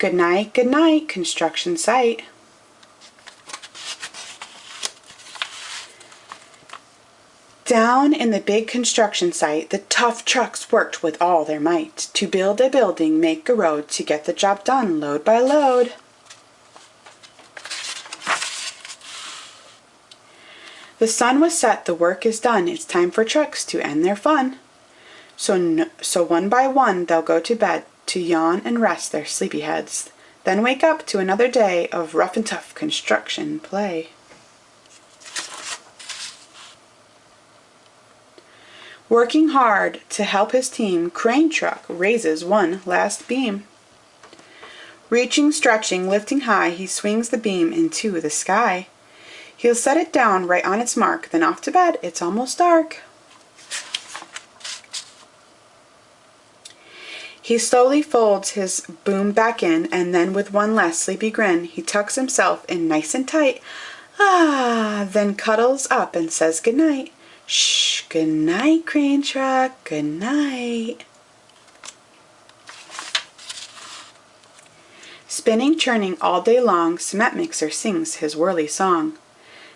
good night, construction site. Down in the big construction site, the tough trucks worked with all their might to build a building, make a road, to get the job done load by load. The sun was set, the work is done, it's time for trucks to end their fun. So one by one they'll go to bed, to yawn and rest their sleepy heads, then wake up to another day of rough and tough construction play. Working hard to help his team, crane truck raises one last beam. Reaching, stretching, lifting high, he swings the beam into the sky. He'll set it down right on its mark, then off to bed, it's almost dark. He slowly folds his boom back in, and then with one last sleepy grin, he tucks himself in nice and tight, then cuddles up and says goodnight. Shh, good night, crane truck, good night. Spinning, churning all day long, cement mixer sings his whirly song.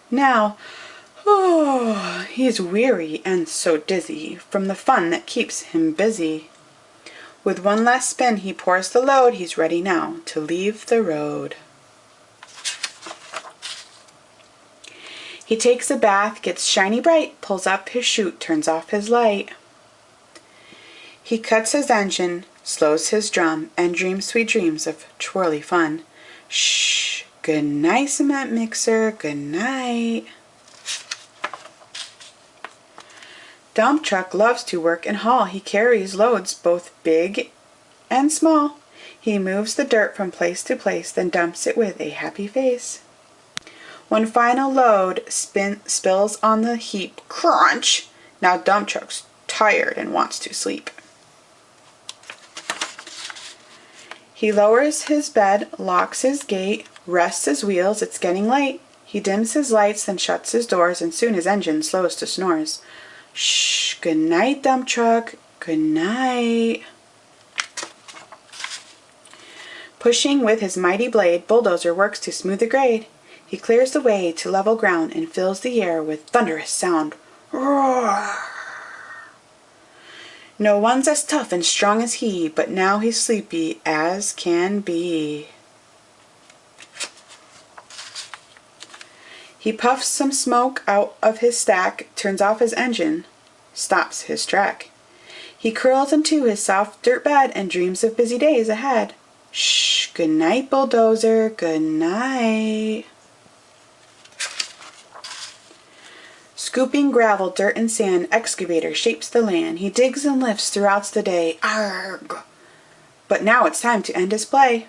Now, he's weary and so dizzy from the fun that keeps him busy. With one last spin he pours the load, he's ready now to leave the road. He takes a bath, gets shiny bright, pulls up his chute, turns off his light. He cuts his engine, slows his drum, and dreams sweet dreams of twirly fun. Shh, good night, cement mixer, good night. Dump truck loves to work and haul. He carries loads both big and small. He moves the dirt from place to place, then dumps it with a happy face. One final load spills on the heap. Crunch! Now dump truck's tired and wants to sleep. He lowers his bed, locks his gate, rests his wheels, it's getting late. He dims his lights, then shuts his doors, and soon his engine slows to snores. Shh, good night, dump truck, good night. Pushing with his mighty blade, bulldozer works to smooth the grade. He clears the way to level ground and fills the air with thunderous sound. Roar! No one's as tough and strong as he, but now he's sleepy as can be. He puffs some smoke out of his stack, turns off his engine, stops his track. He curls into his soft dirt bed and dreams of busy days ahead. Shh, good night, bulldozer, good night. Scooping gravel, dirt, and sand, excavator shapes the land. He digs and lifts throughout the day. Arrgh! But now it's time to end his play.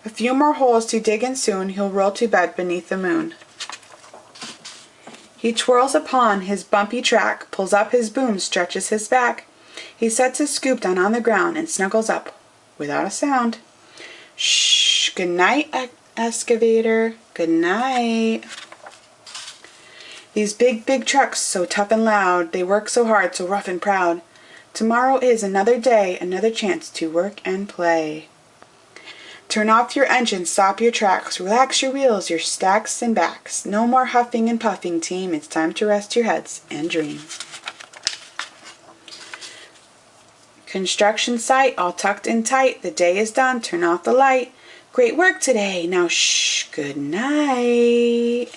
A few more holes to dig and soon he'll roll to bed beneath the moon. He twirls upon his bumpy track, pulls up his boom, stretches his back. He sets his scoop down on the ground and snuggles up without a sound. Shh, good night, excavator, good night. These big trucks, so tough and loud, they work so hard, so rough and proud. Tomorrow is another day, another chance to work and play. Turn off your engine, stop your tracks, relax your wheels, your stacks and backs. No more huffing and puffing, team, it's time to rest your heads and dream. Construction site, all tucked in tight, the day is done, turn off the light. Great work today, now shh, good night.